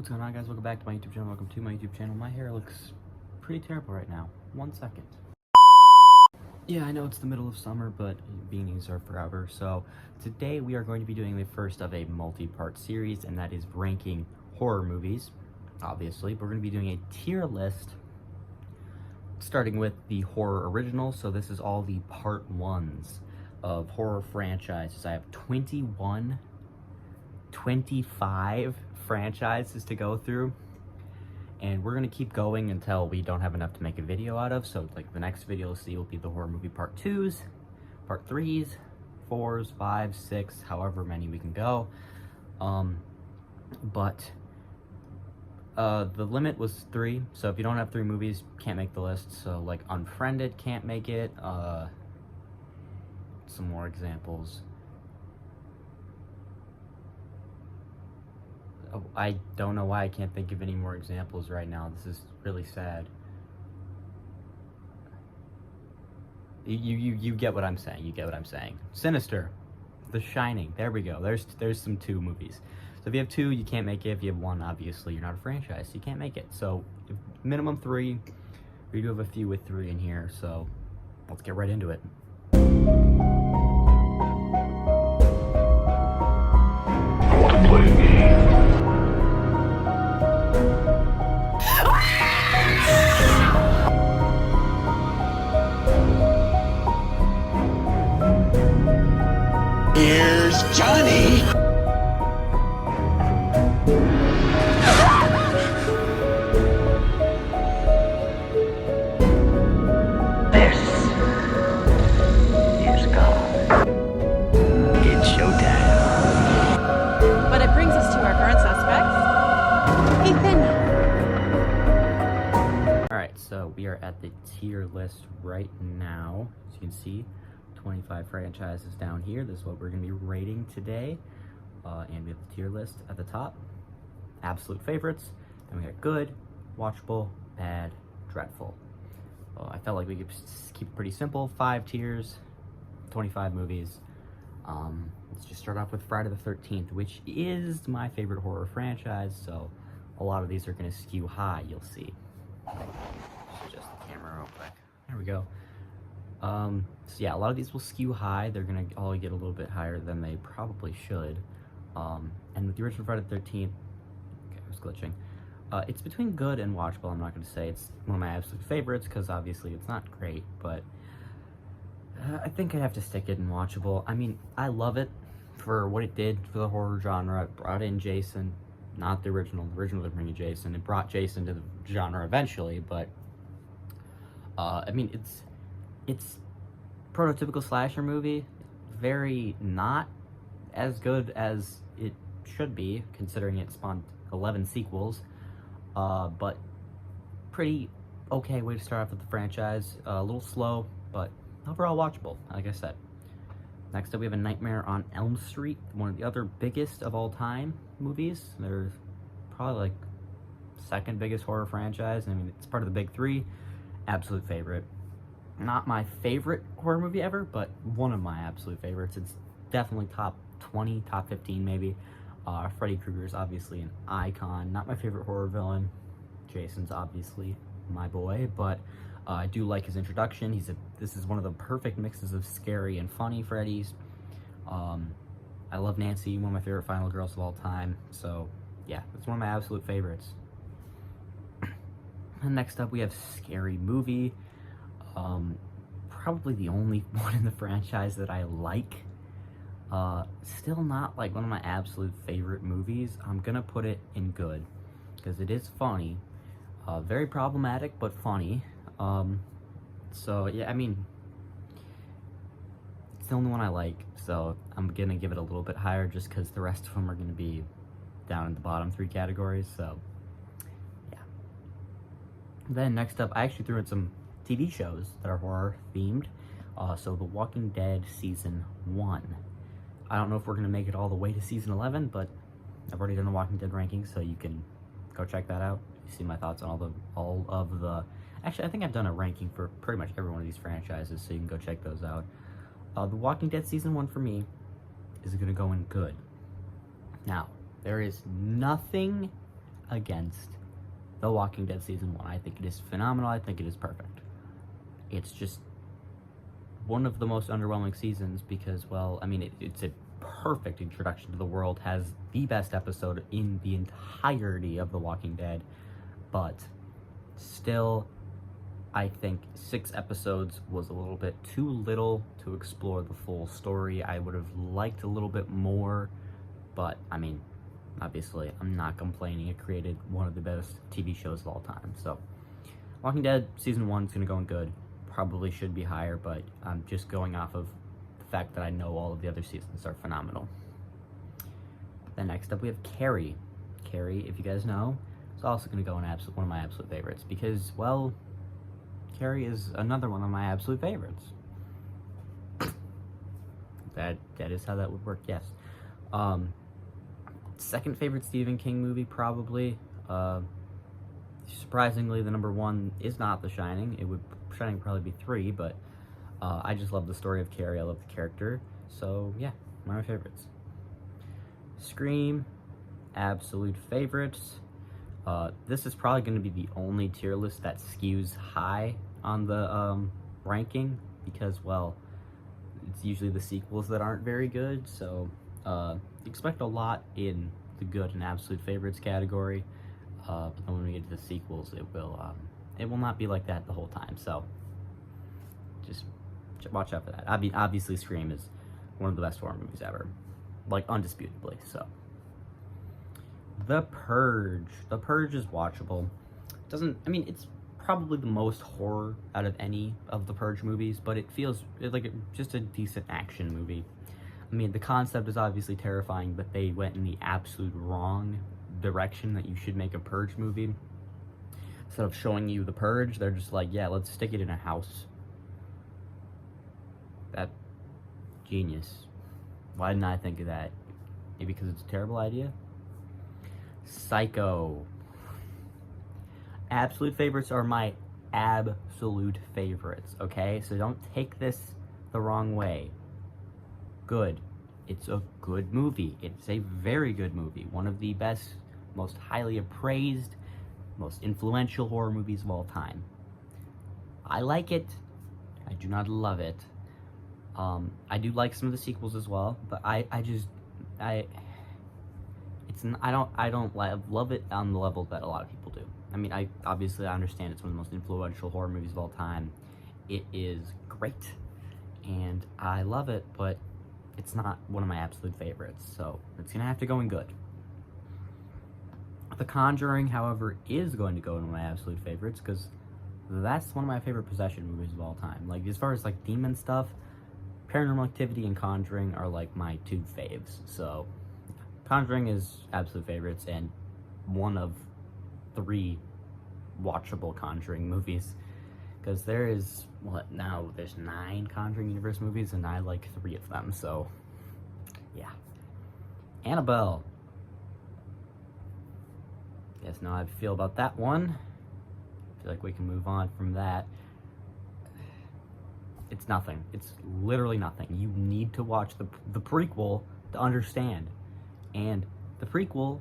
What's going on, guys? Welcome back to my YouTube channel. Welcome to my YouTube channel. My hair looks pretty terrible right now. 1 second. Yeah, I know it's the middle of summer, but beanies are forever. So today we are going to be doing the first of a multi-part series, and that is ranking horror movies. Obviously, we're going to be doing a tier list, starting with the horror original. So this is all the part ones of horror franchises. I have 25 franchises to go through, and we're gonna keep going until we don't have enough to make a video out of. So like the next video you'll see will be the horror movie part 2s, part 3s, 4s, 5s, 6, however many we can go. But the limit was 3, so if you don't have 3 movies, can't make the list. So like Unfriended can't make it. Some more examples. I don't know why I can't think of any more examples right now. This is really sad. You get what I'm saying. You get what I'm saying. Sinister, The Shining. There we go. There's some 2 movies. So if you have 2, you can't make it. If you have 1, obviously you're not a franchise, so you can't make it. So minimum 3. We do have a few with 3 in here. So let's get right into it. I want to play a game. Here's Johnny. This is God. It's showtime. But it brings us to our current suspects. Ethan. Alright, so we are at the tier list right now. As you can see, 25 franchises down here. This is what we're going to be rating today. And we have the tier list at the top. Absolute favorites. And we got good, watchable, bad, dreadful. I felt like we could keep it pretty simple. 5 tiers, 25 movies. Let's just start off with Friday the 13th, which is my favorite horror franchise. So a lot of these are going to skew high, you'll see. Just the camera real quick. There we go. So yeah, a lot of these will skew high. They're gonna all get a little bit higher than they probably should. And with the original Friday the 13th, okay, I was glitching. It's between good and watchable. I'm not gonna say it's one of my absolute favorites, because obviously it's not great, but I think I have to stick it in watchable. I mean, I love it for what it did for the horror genre. It brought in Jason, not the original. The original didn't bring in Jason. It brought Jason to the genre eventually, but I mean, it's prototypical slasher movie, very not as good as it should be, considering it spawned 11 sequels, but pretty okay way to start off with the franchise. A little slow, but overall watchable, like I said. Next up, we have A Nightmare on Elm Street, one of the other biggest of all time movies. They're probably like second biggest horror franchise. I mean, it's part of the big 3. Absolute favorite. Not my favorite horror movie ever, but one of my absolute favorites. It's definitely top 20, top 15 maybe. Freddy Krueger's obviously an icon. Not my favorite horror villain. Jason's obviously my boy, but I do like his introduction. This is one of the perfect mixes of scary and funny Freddy's. I love Nancy, one of my favorite final girls of all time. So yeah, it's one of my absolute favorites. And next up we have Scary Movie. Probably the only one in the franchise that I like. Still not like one of my absolute favorite movies. I'm gonna put it in good, because it is funny. Very problematic, but funny. So yeah, I mean, it's the only one I like, so I'm gonna give it a little bit higher, just because the rest of them are gonna be down in the bottom 3 categories, so yeah. Then next up, I actually threw in some TV shows that are horror themed. So The Walking Dead season 1. I don't know if we're gonna make it all the way to season 11, but I've already done the Walking Dead rankings, so you can go check that out. You see my thoughts on all of the. Actually, I think I've done a ranking for pretty much every one of these franchises, so you can go check those out. The Walking Dead season 1 for me is gonna go in good. Now, there is nothing against The Walking Dead Season 1. I think it is phenomenal. I think it is perfect. It's just one of the most underwhelming seasons because, well, I mean, it's a perfect introduction to the world, has the best episode in the entirety of The Walking Dead, but still, I think 6 episodes was a little bit too little to explore the full story. I would have liked a little bit more, but, I mean, obviously, I'm not complaining. It created one of the best TV shows of all time, so Walking Dead Season 1 is going to go in good. Probably should be higher, but I'm just going off of the fact that I know all of the other seasons are phenomenal. Then next up we have Carrie. Carrie, if you guys know, is also going to go in one of my absolute favorites because, well, Carrie is another one of my absolute favorites. That is how that would work, yes. Second favorite Stephen King movie, probably. Surprisingly, the number 1 is not The Shining. Shining would probably be 3, but I just love the story of Carrie. I love the character. So, yeah, one of my favorites. Scream, absolute favorites. This is probably going to be the only tier list that skews high on the ranking because, well, it's usually the sequels that aren't very good. So, expect a lot in the good and absolute favorites category. But then when we get to the sequels, it will not be like that the whole time. So just watch out for that. I mean, obviously, Scream is one of the best horror movies ever, like undisputably. So, The Purge. The Purge is watchable. It's probably the most horror out of any of the Purge movies, but it feels like just a decent action movie. I mean, the concept is obviously terrifying, but they went in the absolute wrong direction that you should make a Purge movie. Instead of showing you the Purge, they're just like, yeah, let's stick it in a house. That genius. Why didn't I think of that? Maybe because it's a terrible idea? Psycho. Absolute favorites are my absolute favorites, okay? So don't take this the wrong way. Good. It's a good movie. It's a very good movie. One of the best, most highly appraised, most influential horror movies of all time. I like it. I do not love it. I do like some of the sequels as well, but I don't love it on the level that a lot of people do. I mean, I understand it's one of the most influential horror movies of all time. It is great, and I love it, but it's not one of my absolute favorites, so it's gonna have to go in good. The Conjuring, however, is going to go into my absolute favorites because that's one of my favorite possession movies of all time. Like, as far as like demon stuff, Paranormal Activity and Conjuring are like my 2 faves. So, Conjuring is absolute favorites and one of 3 watchable Conjuring movies. Because there's 9 Conjuring Universe movies, and I like 3 of them, so, yeah. Annabelle. Guess know how I feel about that one. I feel like we can move on from that. It's nothing. It's literally nothing. You need to watch the prequel to understand. And the prequel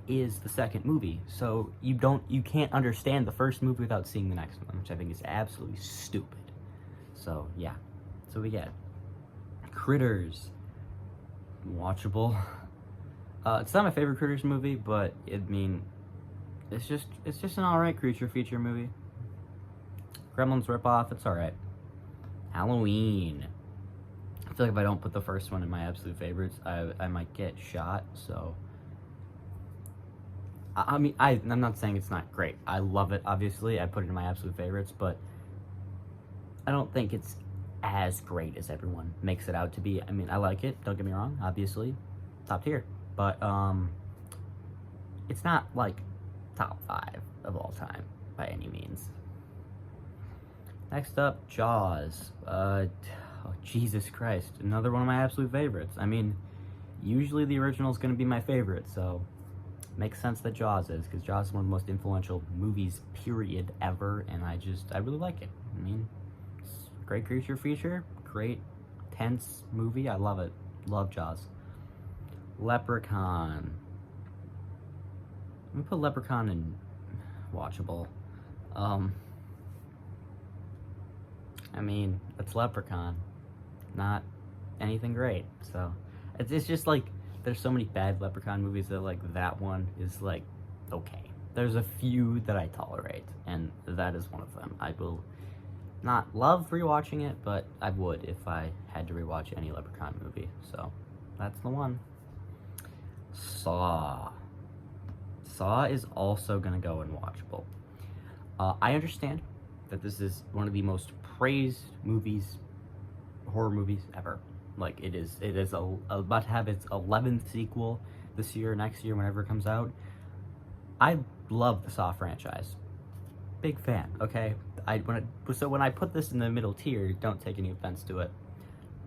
is the second movie, so you can't understand the first movie without seeing the next one, which I think is absolutely stupid. So yeah, so we get Critters, watchable. It's not my favorite Critters movie, but it's just an alright creature feature movie. Gremlins ripoff, it's alright. Halloween. I feel like if I don't put the first one in my absolute favorites, I might get shot, so I'm not saying it's not great. I love it, obviously. I put it in my absolute favorites, but I don't think it's as great as everyone makes it out to be. I mean, I like it, don't get me wrong, obviously. Top tier. But, it's not, like, top 5 of all time, by any means. Next up, Jaws. Oh, Jesus Christ. Another one of my absolute favorites. I mean, usually the original is going to be my favorite, so makes sense that Jaws is, because Jaws is one of the most influential movies, period, ever, and I really like it. I mean, it's a great creature feature, great, tense movie, I love it. Love Jaws. Leprechaun. I'm gonna put Leprechaun in watchable. I mean, it's Leprechaun, not anything great. So it's just like there's so many bad Leprechaun movies that like that one is like okay. There's a few that I tolerate, and that is one of them. I will not love rewatching it, but I would if I had to rewatch any Leprechaun movie. So that's the one. Saw. Saw is also gonna go in watchable. I understand that this is one of the most praised movies, horror movies ever. Like it is about to have its 11th sequel this year, next year, whenever it comes out. I love the Saw franchise. Big fan. Okay, when I put this in the middle tier, don't take any offense to it.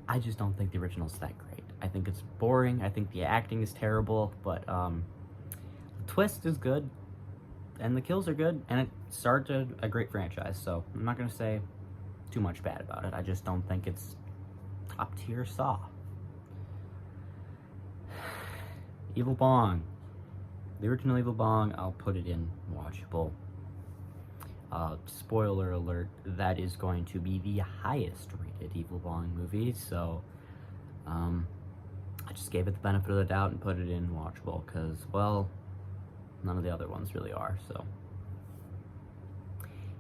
I just don't think the original's that great. I think it's boring. I think the acting is terrible, but the twist is good, and the kills are good, and it started a great franchise. So I'm not gonna say too much bad about it. I just don't think it's top tier Saw. Evil Bong. The original Evil Bong, I'll put it in watchable. Spoiler alert, that is going to be the highest rated Evil Bong movie, so I just gave it the benefit of the doubt and put it in watchable, because, well, none of the other ones really are, so.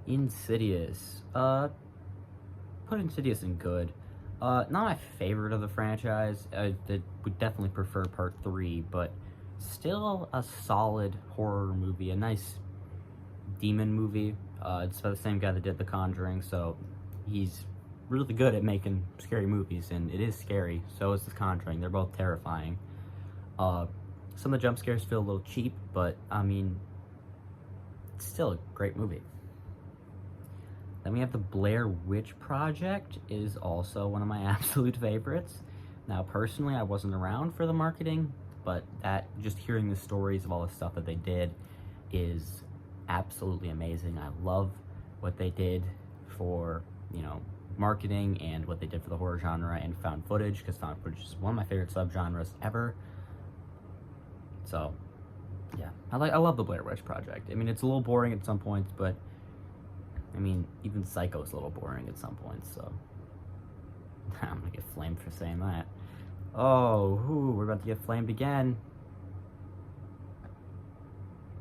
Insidious. Put Insidious in good. Not my favorite of the franchise. I would definitely prefer part 3, but still a solid horror movie, a nice demon movie. It's by the same guy that did The Conjuring, so he's really good at making scary movies, and it is scary. So is The Conjuring. They're both terrifying. Some of the jump scares feel a little cheap, but I mean, it's still a great movie. Then we have the Blair Witch Project, is also one of my absolute favorites. Now, personally, I wasn't around for the marketing, but just hearing the stories of all the stuff that they did is absolutely amazing. I love what they did for, marketing and what they did for the horror genre and found footage, because found footage is one of my favorite subgenres ever. So, yeah, I love the Blair Witch Project. I mean, it's a little boring at some points, but I mean, even Psycho's a little boring at some points, so I'm gonna get flamed for saying that. Oh, we're about to get flamed again.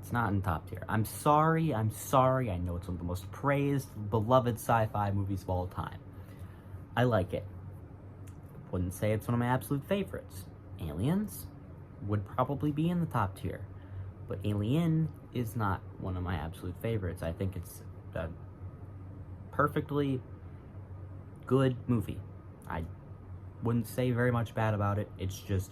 It's not in top tier. I'm sorry. I know it's one of the most praised, beloved sci-fi movies of all time. I like it. Wouldn't say it's one of my absolute favorites. Aliens would probably be in the top tier, but Alien is not one of my absolute favorites. I think it's a perfectly good movie. I wouldn't say very much bad about it. It's just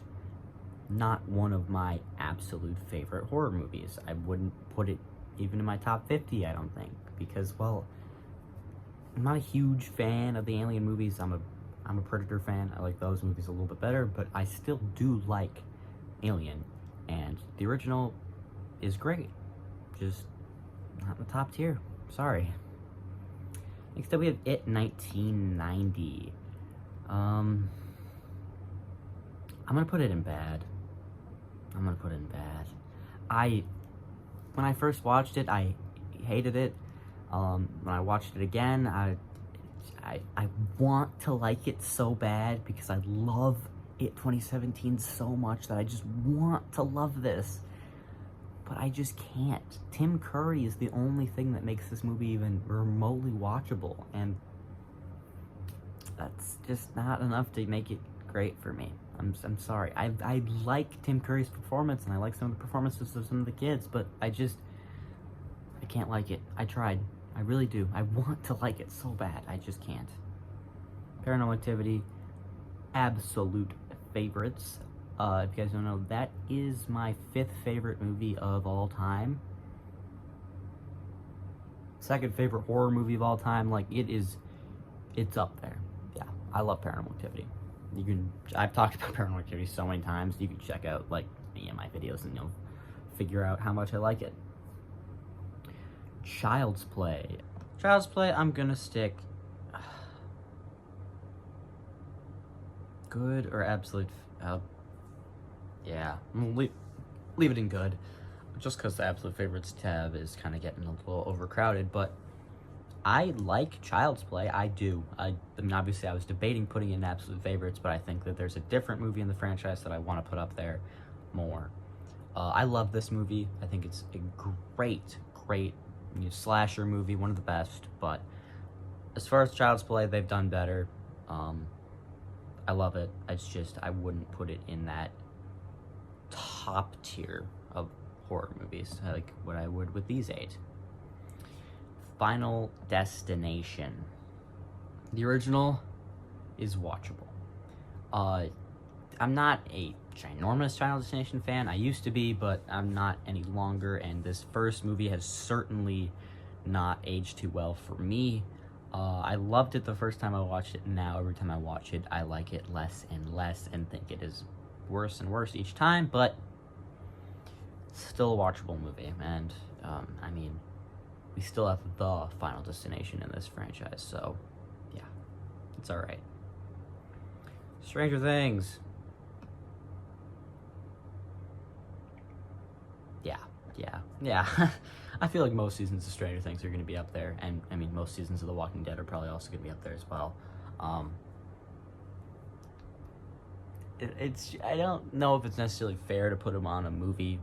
not one of my absolute favorite horror movies. I wouldn't put it even in my top 50, I don't think, because, well, I'm not a huge fan of the Alien movies. I'm a Predator fan. I like those movies a little bit better, but I still do like Alien, and the original is great. Just not in the top tier. Sorry. Next up, we have It 1990. I'm gonna put it in bad. When I first watched it, I hated it. When I watched it again, I want to like it so bad because I love It 2017 so much that I just want to love this. But I just can't. Tim Curry is the only thing that makes this movie even remotely watchable, and that's just not enough to make it great for me. I'm sorry. I like Tim Curry's performance, and I like some of the performances of some of the kids, but I can't like it. I tried. I really do. I want to like it so bad. I just can't. Paranormal Activity, absolute favorites. If you guys don't know, that is my 5th favorite movie of all time. 2nd favorite horror movie of all time. Like, it's up there. Yeah, I love Paranormal Activity. I've talked about Paranormal Activity so many times. You can check out, like, any of my videos and you'll figure out how much I like it. Child's Play. Child's Play, I'm gonna stick good or absolute. Yeah, I'm gonna leave it in good. just because the absolute favorites tab is kind of getting a little overcrowded, but I like Child's Play. I do. I mean, obviously, I was debating putting in absolute favorites, but I think that there's a different movie in the franchise that I want to put up there more. I love this movie. I think it's a great slasher movie, one of the best. But as far as Child's Play, they've done better. I love it. It's just I wouldn't put it in that top tier of horror movies like what I would with these 8. Final Destination. The original is watchable. I'm not a ginormous Final Destination fan. I used to be, but I'm not any longer, and this first movie has certainly not aged too well for me. I loved it the first time I watched it. Now, every time I watch it, I like it less and less and think it is worse and worse each time, but still a watchable movie. And, I mean, we still have the Final Destination in this franchise, so, yeah, it's alright. Stranger Things. Yeah. I feel like most seasons of Stranger Things are going to be up there, and I mean, most seasons of The Walking Dead are probably also going to be up there as well. I don't know if it's necessarily fair to put them on a movie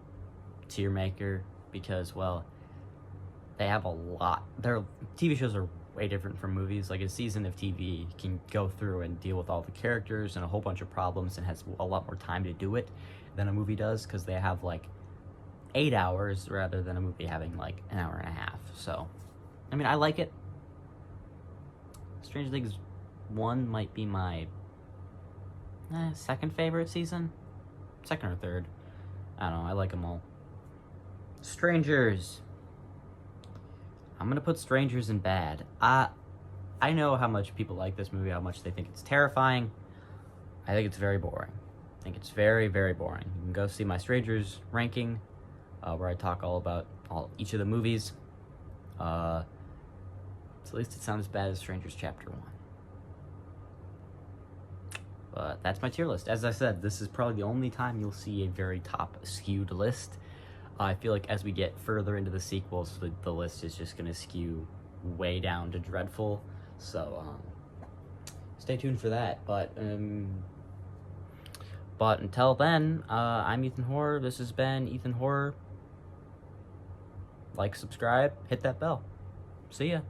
tier maker because, well, they have a lot. Their TV shows are way different from movies. Like, a season of TV can go through and deal with all the characters and a whole bunch of problems and has a lot more time to do it than a movie does because they have like 8 hours rather than a movie having like an hour and a half. So, I mean, I like it. Stranger Things 1 might be my second favorite season. Second or third. I don't know. I like them all. Strangers. I'm going to put Strangers in bad. I know how much people like this movie, how much they think it's terrifying. I think it's very boring. I think it's very, very boring. You can go see my Strangers ranking, where I talk all about each of the movies. So at least it's not as bad as Strangers Chapter 1. But that's my tier list. As I said, this is probably the only time you'll see a very top skewed list. I feel like as we get further into the sequels, the list is just going to skew way down to dreadful. So stay tuned for that. But until then, I'm Ethan Horror. This has been Ethan Horror. Like, subscribe, hit that bell. See ya.